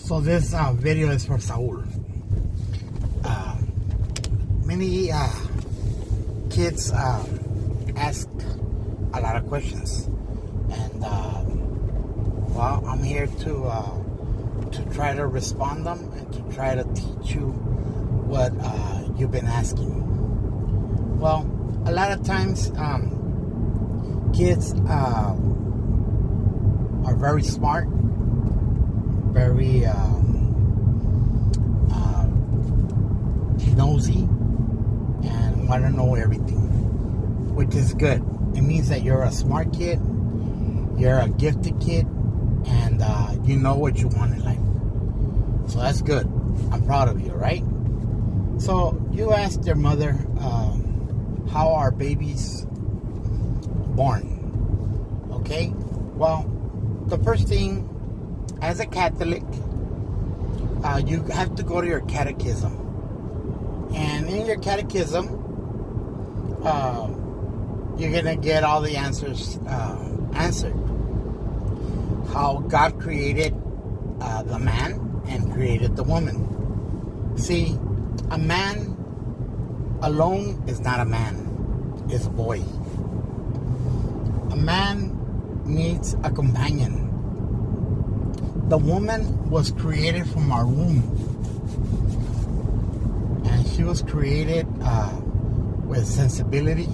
So this video is for Saul. Many kids ask a lot of questions, and well, I'm here to try to respond them and to try to teach you what you've been asking. Well, a lot of times kids are very smart, very nosy, and want to know everything, which is good. It means that you're a smart kid, you're a gifted kid, and you know what you want in life. So that's good. I'm proud of you, right? So you asked your mother, how are babies born? Okay? Well, the first thing, as a Catholic, you have to go to your catechism. And in your catechism, you're going to get all the answers answered. How God created the man and created the woman. See, a man alone is not a man, it's a boy. A man needs a companion. The woman was created from our womb, and she was created with sensibility,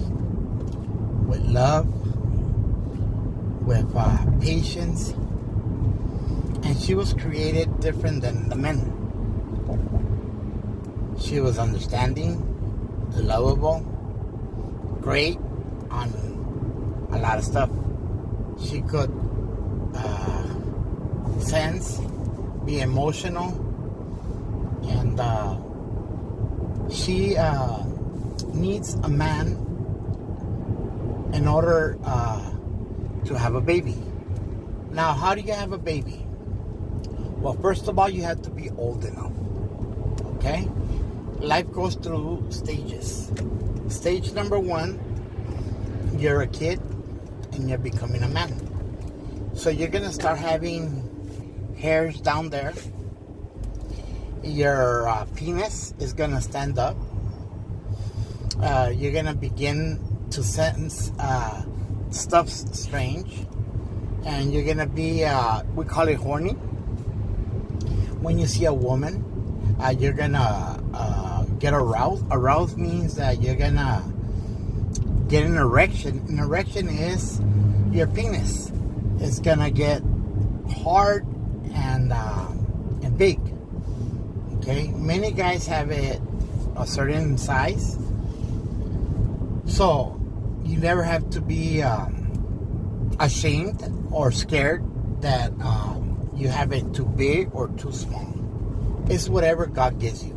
with love, with patience, and she was created different than the men. She was understanding, lovable, great on a lot of stuff. She could sense, be emotional, and she needs a man in order to have a baby. Now, how do you have a baby? Well, first of all, you have to be old enough. Okay? Life goes through stages. Stage number 1, you're a kid and you're becoming a man. So you're going to start having hairs down there. Your penis is going to stand up. You're going to begin to sense stuff strange. And you're going to be, we call it horny. When you see a woman, you're going to get aroused. Aroused means that you're going to get an erection. An erection is your penis. It's going to get hard and big. Okay, many guys have it a certain size, so you never have to be ashamed or scared that you have it too big or too small. It's whatever God gives you.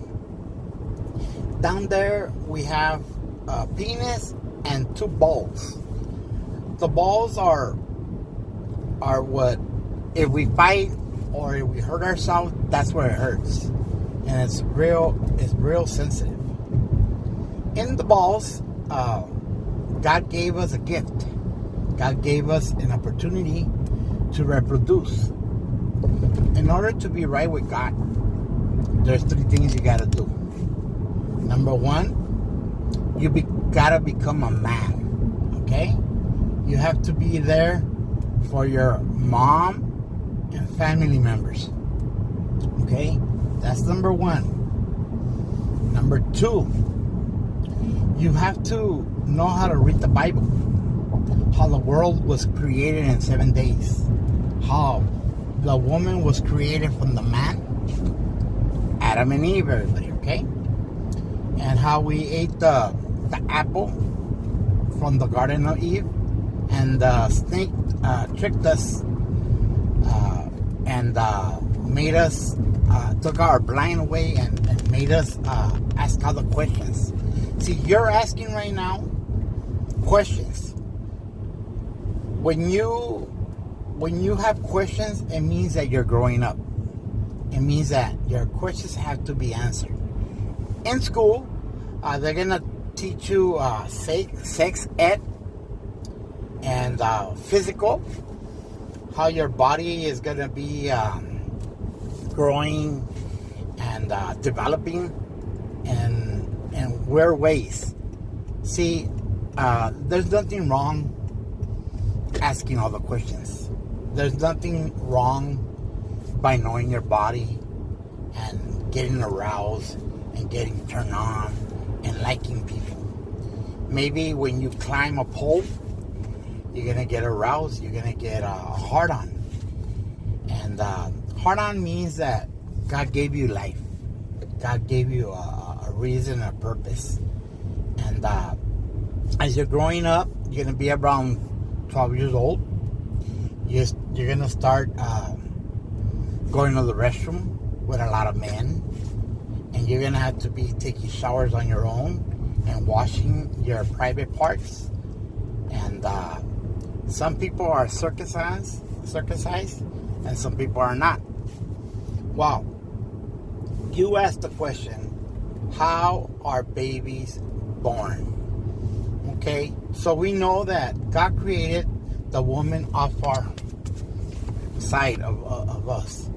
Down there we have a penis and 2 balls. The balls are what, if we fight or if we hurt ourselves, that's where it hurts. And it's real sensitive. In the balls, God gave us a gift. God gave us an opportunity to reproduce. In order to be right with God, there's 3 things you got to do. Number 1, you got to become a man. Okay? You have to be there for your mom and family members. Okay? That's number 1. Number 2, you have to know how to read the Bible. How the world was created in 7 days. How the woman was created from the man. Adam and Eve, everybody, okay? And how we ate the apple from the Garden of Eve. And the snake tricked us and made us, took our blind away and made us ask all the questions. See, you're asking right now questions. When you have questions, it means that you're growing up. It means that your questions have to be answered. In school, they're going to teach you sex ed and physical, how your body is going to be growing and developing in weird ways. See, there's nothing wrong asking all the questions. There's nothing wrong by knowing your body and getting aroused and getting turned on and liking people. Maybe when you climb a pole, you're going to get aroused. You're going to get a hard-on. And hard-on means that God gave you life. God gave you a reason, a purpose. And as you're growing up, you're going to be around 12 years old. You're going to start going to the restroom with a lot of men. And you're going to have to be taking showers on your own and washing your private parts. And some people are circumcised, and some people are not. Well, you asked the question, how are babies born? Okay, so we know that God created the woman off our side of us.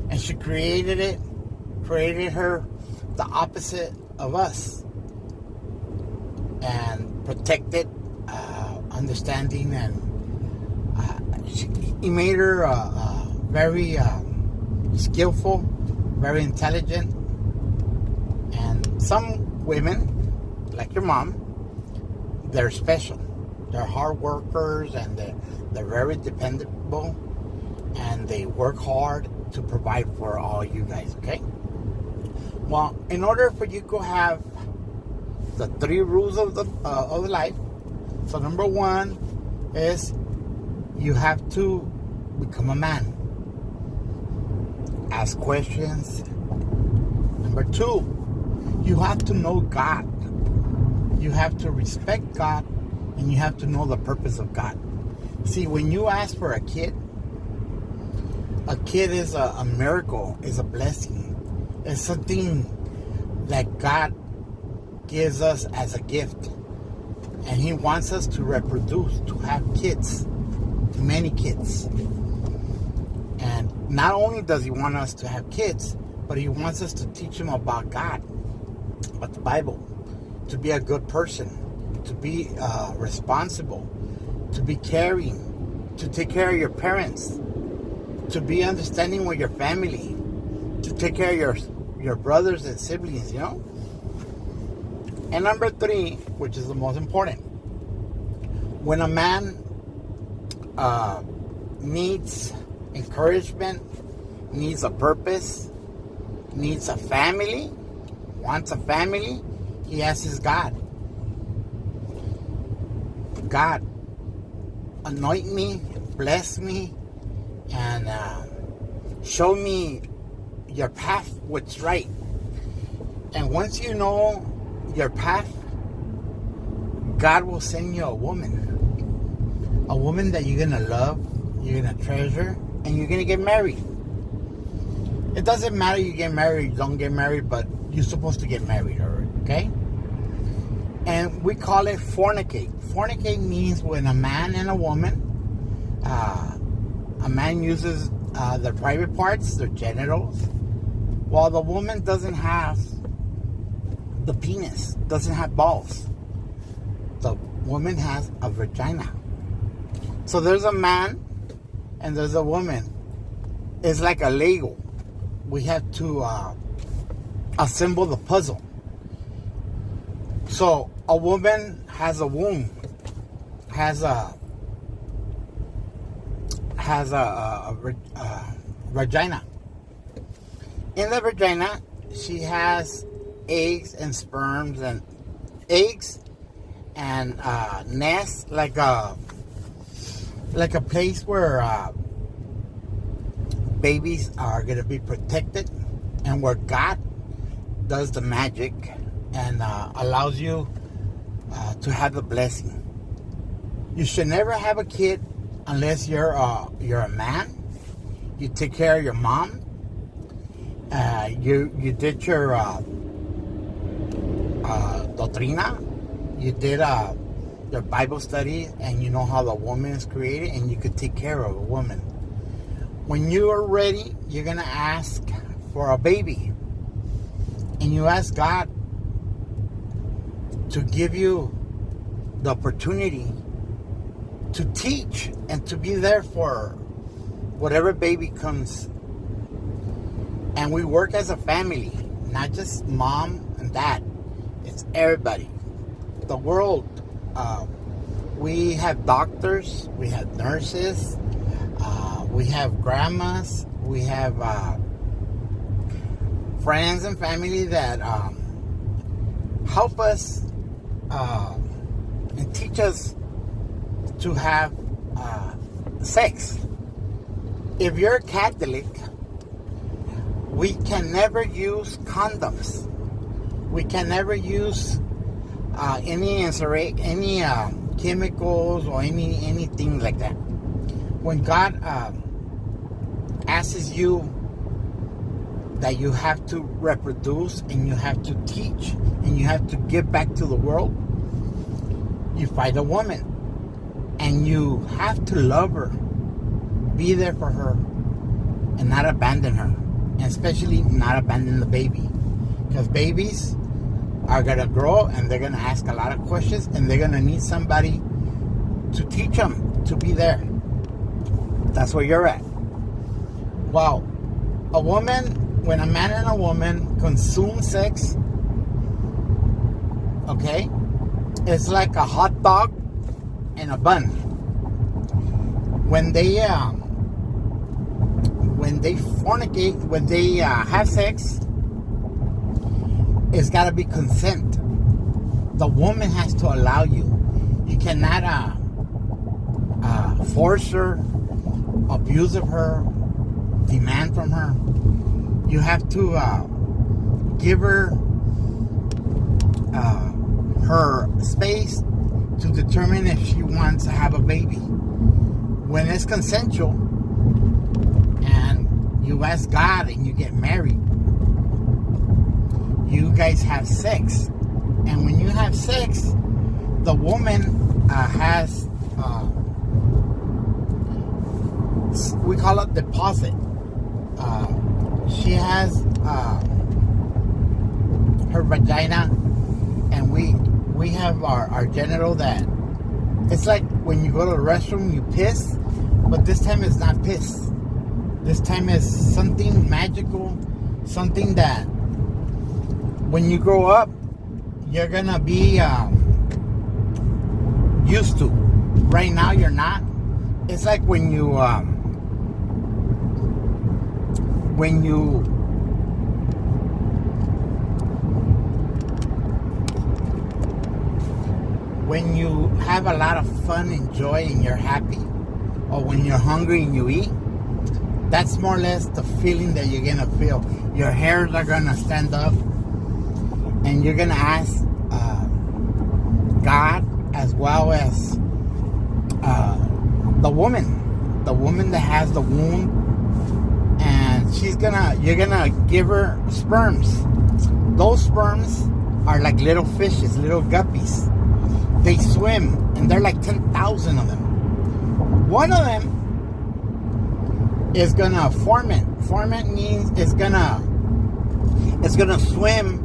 And she created her the opposite of us. And protected, understanding, and he made her very skillful, very intelligent. And some women, like your mom, they're special. They're hard workers, and they're very dependable, and they work hard to provide for all you guys, okay? Well, in order for you to have the 3 rules of life, so number 1 is you have to become a man. Ask questions. Number 2, you have to know God. You have to respect God, and you have to know the purpose of God. See, when you ask for a kid is a miracle, is a blessing. It's something that God gives us as a gift. And he wants us to reproduce, to have kids, many kids. And not only does he want us to have kids, but he wants us to teach them about God, about the Bible, to be a good person, to be responsible, to be caring, to take care of your parents, to be understanding with your family, to take care of your brothers and siblings, you know? And number 3, which is the most important, when a man needs encouragement, needs a purpose, needs a family, wants a family, he asks God. God, anoint me, bless me, and show me your path, what's right. And once you know your path, God will send you a woman that you're gonna love, you're gonna treasure, and you're gonna get married. It doesn't matter you get married, don't get married, but you're supposed to get married, okay? And we call it fornicate. Fornicate means when a man and a woman, a man uses their private parts, their genitals, while the woman doesn't have the penis, doesn't have balls. The woman has a vagina. So there's a man and there's a woman. It's like a Lego. We have to assemble the puzzle. So a woman has a womb, has a vagina. In the vagina, she has eggs and sperms and eggs and nests, like a place where babies are going to be protected, and where God does the magic and allows you to have the blessing. You should never have a kid unless you're a man. You take care of your mom. You did your doctrina. You did your Bible study, and you know how the woman is created, and you could take care of a woman. When you are ready, you're going to ask for a baby. And you ask God to give you the opportunity to teach and to be there for whatever baby comes. And we work as a family, not just mom and dad. It's everybody. The world. We have doctors, we have nurses, we have grandmas, we have friends and family that help us and teach us to have sex. If you're a Catholic, we can never use condoms. We can never use any chemicals or anything like that. When God asks you that you have to reproduce and you have to teach and you have to give back to the world, you find a woman and you have to love her, be there for her, and not abandon her, and especially not abandon the baby, because babies are going to grow and they're going to ask a lot of questions and they're going to need somebody to teach them to be there. That's where you're at. Well, when a man and a woman consume sex, okay, it's like a hot dog and a bun. When they fornicate, when they have sex, it's got to be consent. The woman has to allow you. You cannot force her, abuse of her, demand from her. You have to give her her space to determine if she wants to have a baby. When it's consensual and you ask God and you get married, you guys have sex. And when you have sex, the woman has, we call it deposit. She has her vagina, and we have our genital that, it's like when you go to the restroom, you piss, but this time it's not piss. This time is something magical, something that when you grow up, you're gonna be used to. Right now, you're not. It's like when you have a lot of fun and joy and you're happy, or when you're hungry and you eat. That's more or less the feeling that you're gonna feel. Your hairs are gonna stand up, and you're gonna ask God, as well as the woman that has the womb, and you're gonna give her sperms. Those sperms are like little fishes, little guppies. They swim, and they're like 10,000 of them. One of them is gonna ferment. Ferment means it's gonna swim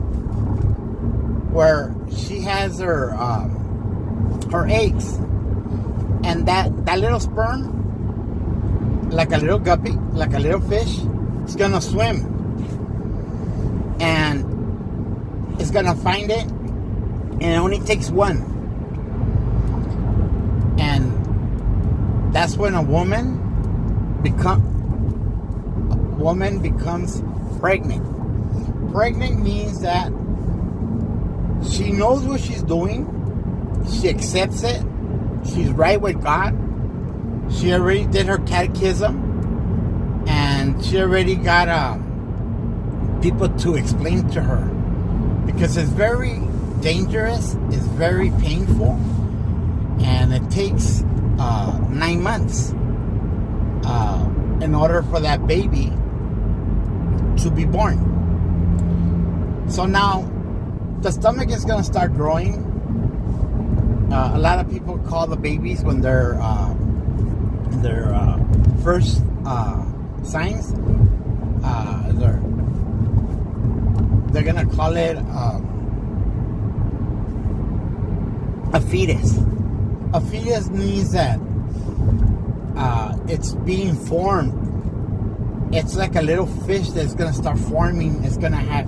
where she has her eggs, and that little sperm, like a little guppy, like a little fish, is gonna swim, and it's gonna find it, and it only takes one, and that's when a woman becomes pregnant. Pregnant means that she knows what she's doing. She accepts it. She's right with God. She already did her catechism, and she already got people to explain to her, because it's very dangerous. It's very painful, and it takes 9 months in order for that baby to be born. So now the stomach is going to start growing. A lot of people call the babies when they're in their first signs, they're gonna call it a fetus. A fetus means that it's being formed. It's like a little fish that's gonna start forming. It's gonna have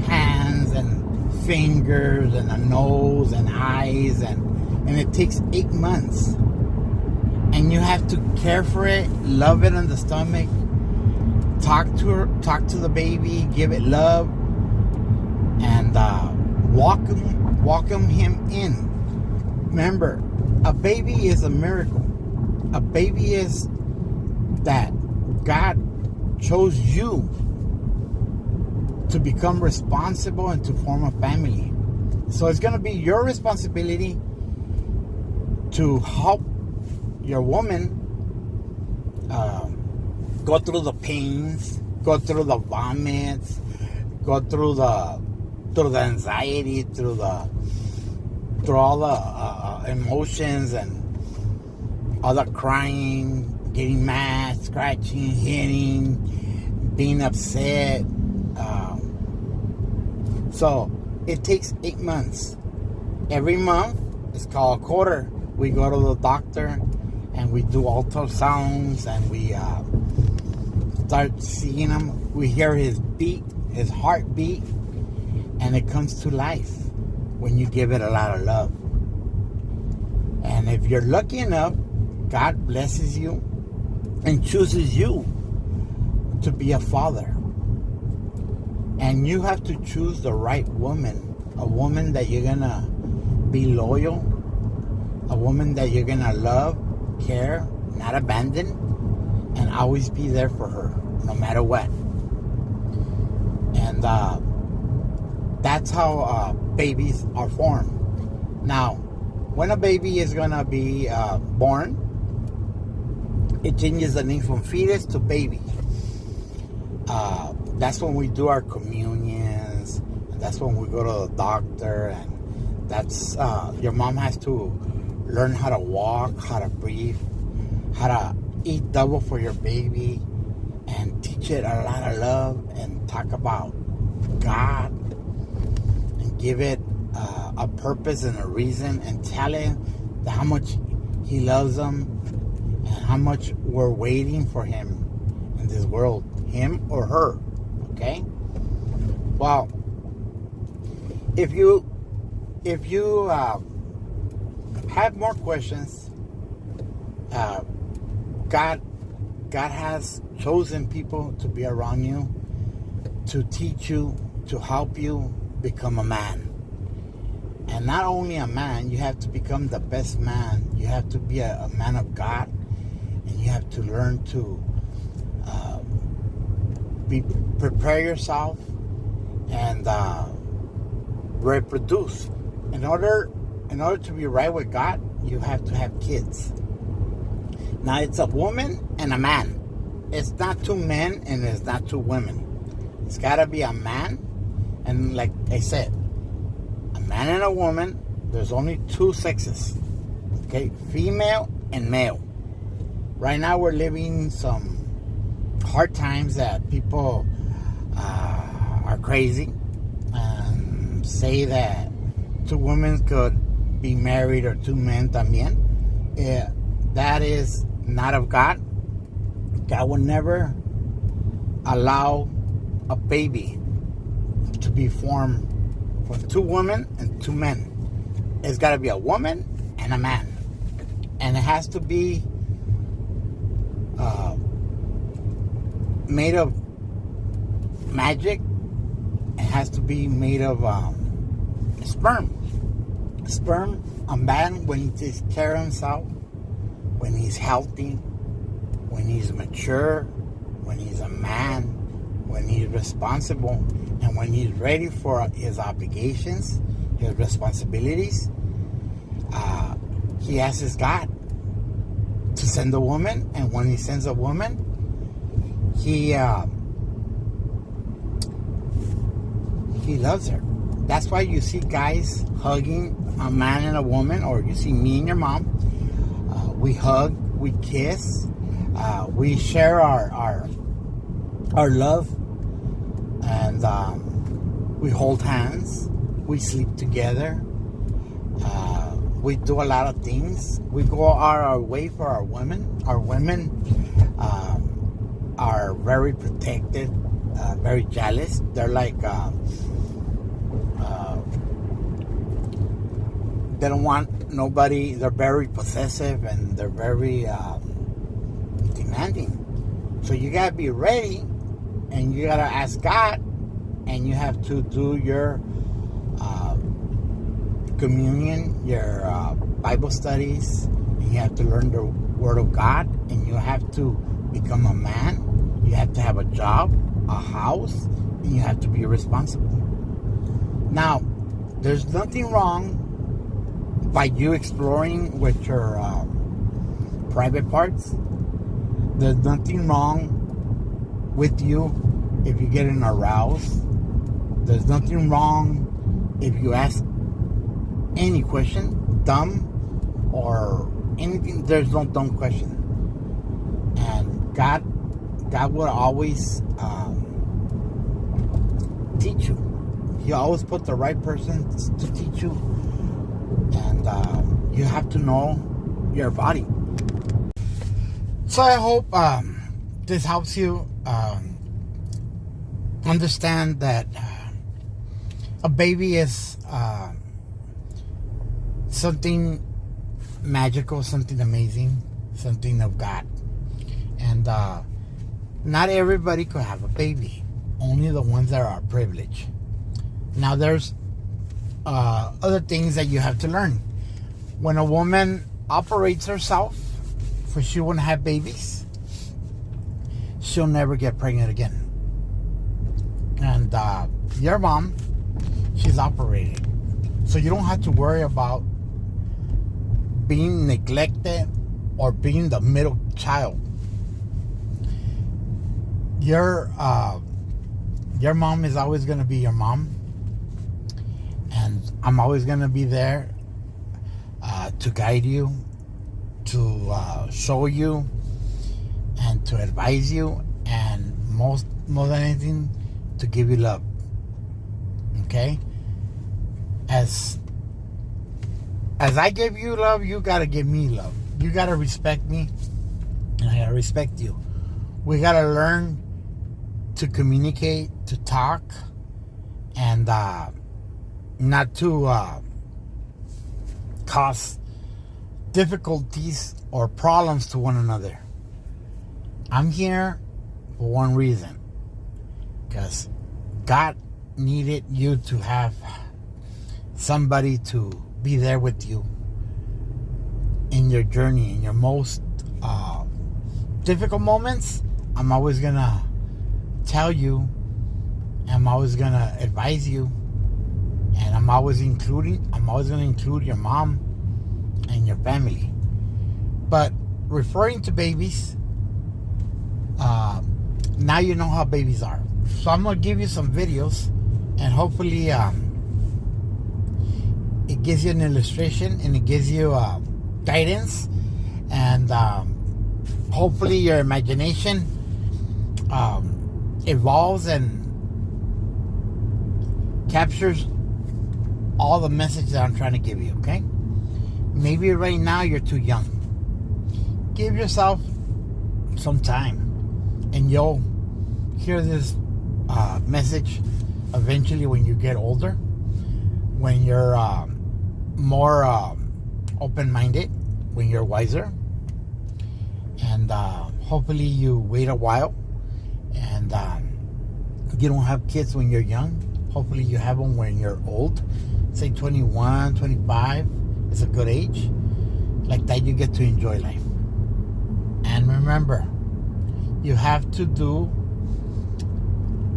hands and fingers and a nose and eyes, and it takes 8 months. And you have to care for it, love it on the stomach, talk to the baby, give it love, and welcome him in. Remember, a baby is a miracle. A baby is that God chose you to become responsible and to form a family. So it's going to be your responsibility to help your woman go through the pains, go through the vomits, go through the anxiety, through all the emotions and all the crying, getting mad, scratching, hitting, being upset. So it takes 8 months. Every month it's called a quarter. We go to the doctor and we do ultrasounds and we start seeing him. We hear his beat, his heartbeat, and it comes to life when you give it a lot of love. And if you're lucky enough, God blesses you and chooses you to be a father. And you have to choose the right woman, a woman that you're gonna be loyal, a woman that you're gonna love, care, not abandon, and always be there for her, no matter what. And that's how babies are formed. Now, when a baby is gonna be born, it changes the name from fetus to baby. That's when we do our communions. That's when we go to the doctor, and that's your mom has to learn how to walk, how to breathe, how to eat double for your baby, and teach it a lot of love, and talk about God, and give it a purpose and a reason, and tell it how much He loves them, and how much we're waiting for Him in this world, him or her. Okay? Well, if you have more questions, God has chosen people to be around you, to teach you, to help you become a man. And not only a man, you have to become the best man. You have to be a man of God, and you have to learn to prepare yourself and reproduce. In order to be right with God, you have to have kids. Now, it's a woman and a man. It's not two men and it's not two women. It's got to be a man, and like I said, a man and a woman. There's only two sexes, okay? Female and male. Right now we're living some hard times that people are crazy and say that two women could be married or two men también. That is not of God. God will never allow a baby to be formed from two women and two men. It's got to be a woman and a man. And it has to be made of magic. It has to be made of sperm. Sperm, a man, when he takes care of himself, when he's healthy, when he's mature, when he's a man, when he's responsible, and when he's ready for his obligations, his responsibilities, he asks God to send a woman. And when he sends a woman, he loves her. That's why you see guys hugging a man and a woman, or you see me and your mom. We hug, we kiss, we share our our love, and we hold hands, we sleep together, we do a lot of things. We go our way for our women. Our women are very protective, very jealous. They're like they don't want nobody. They're very possessive, and they're very demanding. So you gotta be ready, and you gotta ask God, and you have to do your communion, your Bible studies, and you have to learn the Word of God, and you have to become a man. You have to have a job, a house, and you have to be responsible. Now, there's nothing wrong by you exploring with your private parts. There's nothing wrong with you if you get an aroused. There's nothing wrong if you ask any question, dumb or anything. There's no dumb question. And God will always teach you. He always put the right person to teach you. And you have to know your body. So I hope this helps you understand that a baby is something magical, something amazing, something of God. And not everybody could have a baby. Only the ones that are privileged. Now there's other things that you have to learn. When a woman operates herself for she won't have babies, she'll never get pregnant again. And your mom, she's operating. So you don't have to worry about being neglected or being the middle child. Your mom is always going to be your mom. And I'm always going to be there to guide you, to show you, and to advise you, and more than anything, to give you love. Okay? As I give you love, you got to give me love. You got to respect me, and I got to respect you. We got to learn to communicate, to talk, and not to cause difficulties or problems to one another. I'm here for one reason. Because God needed you to have somebody to be there with you in your journey, in your most difficult moments. I'm always going to tell you. I'm always going to advise you. And I'm always going to include your mom and your family. But referring to babies, now you know how babies are. So I'm going to give you some videos, and hopefully it gives you an illustration, and it gives you guidance, and hopefully your imagination evolves and captures all the message that I'm trying to give you, okay? Maybe right now you're too young. Give yourself some time, and you'll hear this message eventually when you get older, when you're more open-minded, when you're wiser, and hopefully you wait a while, and you don't have kids when you're young. Hopefully you have them when you're old. Say 21, 25 is a good age. Like that, you get to enjoy life. And remember, you have to do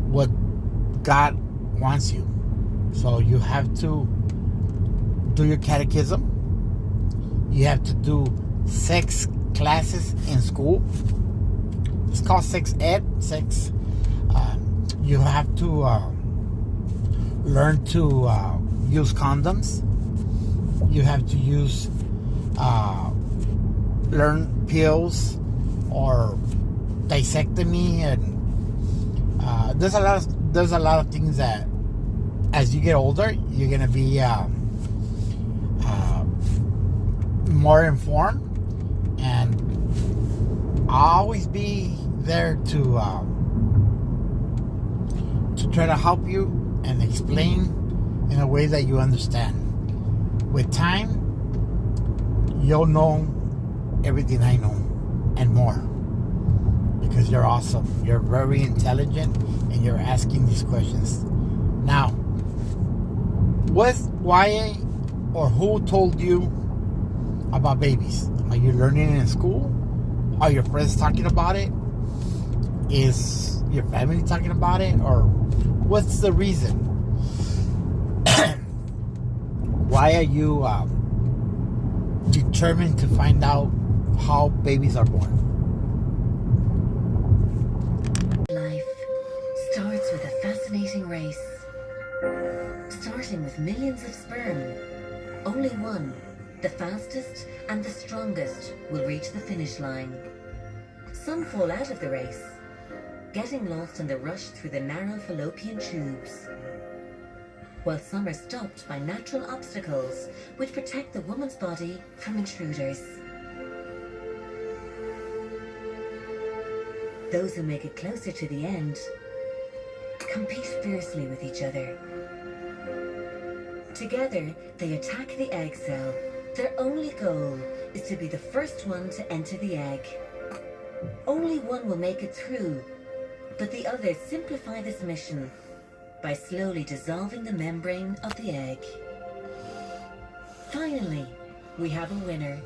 what God wants you. So you have to do your catechism. You have to do sex classes in school. It's called sex ed. You have to learn to use condoms. You have to learn pills or discectomy, and there's a lot of things that as you get older you're gonna be more informed, and I'll always be there to try to help you and explain in a way that you understand. With time, you'll know everything I know and more, because you're awesome. You're very intelligent and you're asking these questions. Now, why or who told you about babies? Are you learning in school? Are your friends talking about it? Is your family talking about it? Or what's the reason? Why are you determined to find out how babies are born? Life starts with a fascinating race. Starting with millions of sperm, only one, the fastest and the strongest, will reach the finish line. Some fall out of the race, getting lost in the rush through the narrow fallopian tubes, while some are stopped by natural obstacles which protect the woman's body from intruders. Those who make it closer to the end compete fiercely with each other. Together, they attack the egg cell. Their only goal is to be the first one to enter the egg. Only one will make it through, but the others simplify this mission by slowly dissolving the membrane of the egg. Finally, we have a winner.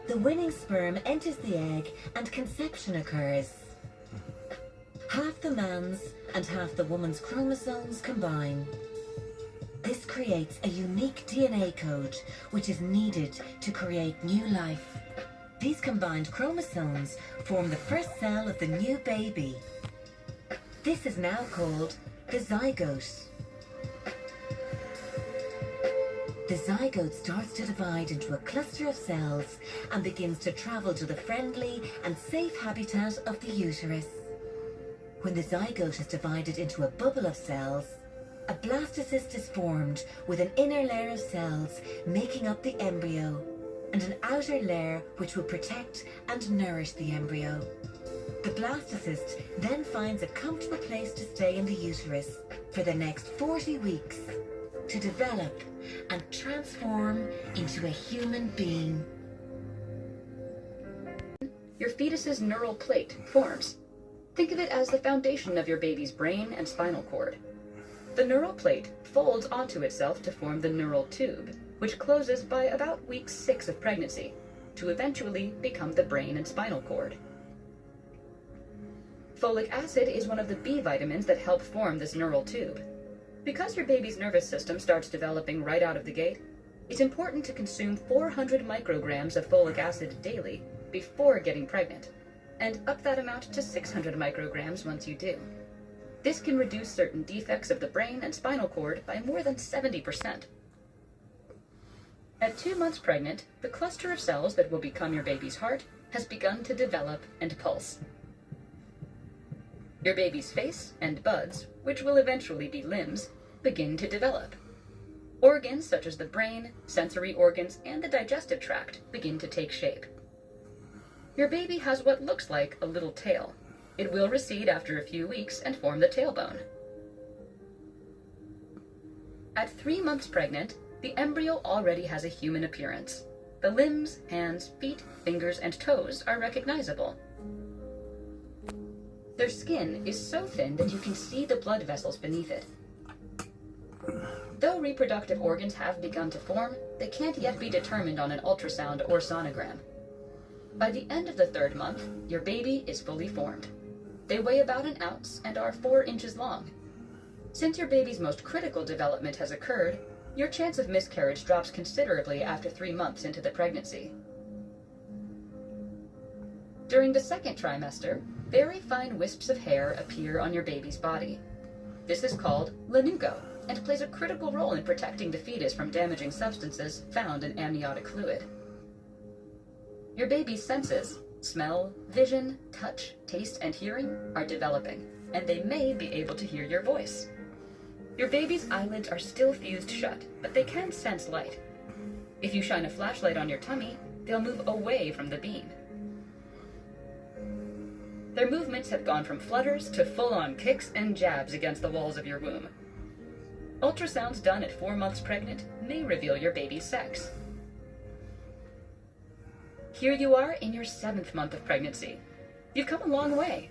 The winning sperm enters the egg and conception occurs. Half the man's and half the woman's chromosomes combine. This creates a unique DNA code which is needed to create new life. These combined chromosomes form the first cell of the new baby. This is now called the zygote. The zygote starts to divide into a cluster of cells and begins to travel to the friendly and safe habitat of the uterus. When the zygote is divided into a bubble of cells, a blastocyst is formed with an inner layer of cells making up the embryo and an outer layer which will protect and nourish the embryo. The blastocyst then finds a comfortable place to stay in the uterus for the next 40 weeks to develop and transform into a human being. Your fetus's neural plate forms. Think of it as the foundation of your baby's brain and spinal cord. The neural plate folds onto itself to form the neural tube, which closes by about week 6 of pregnancy, to eventually become the brain and spinal cord. Folic acid is one of the B vitamins that help form this neural tube. Because your baby's nervous system starts developing right out of the gate, it's important to consume 400 micrograms of folic acid daily before getting pregnant, and up that amount to 600 micrograms once you do. This can reduce certain defects of the brain and spinal cord by more than 70%. At 2 months pregnant, the cluster of cells that will become your baby's heart has begun to develop and pulse. Your baby's face and buds, which will eventually be limbs, begin to develop. Organs such as the brain, sensory organs, and the digestive tract begin to take shape. Your baby has what looks like a little tail. It will recede after a few weeks and form the tailbone. At 3 months pregnant, the embryo already has a human appearance. The limbs, hands, feet, fingers, and toes are recognizable. Their skin is so thin that you can see the blood vessels beneath it. Though reproductive organs have begun to form, they can't yet be determined on an ultrasound or sonogram. By the end of the 3rd month, your baby is fully formed. They weigh about an ounce and are 4 inches long. Since your baby's most critical development has occurred, your chance of miscarriage drops considerably after 3 months into the pregnancy. During the 2nd trimester, very fine wisps of hair appear on your baby's body. This is called lanugo and plays a critical role in protecting the fetus from damaging substances found in amniotic fluid. Your baby's senses, smell, vision, touch, taste, and hearing, are developing. and they may be able to hear your voice. Your baby's eyelids are still fused shut, but they can sense light. If you shine a flashlight on your tummy, they'll move away from the beam. Their movements have gone from flutters to full-on kicks and jabs against the walls of your womb. Ultrasounds done at 4 months pregnant may reveal your baby's sex. Here you are in your 7th month of pregnancy. You've come a long way.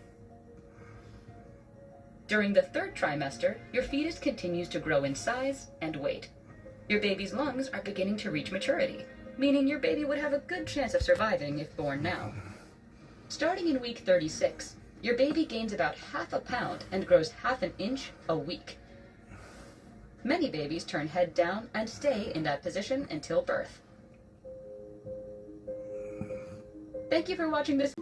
During the 3rd trimester, your fetus continues to grow in size and weight. Your baby's lungs are beginning to reach maturity, meaning your baby would have a good chance of surviving if born now. Starting in week 36, your baby gains about half a pound and grows half an inch a week. Many babies turn head down and stay in that position until birth. Thank you for watching this.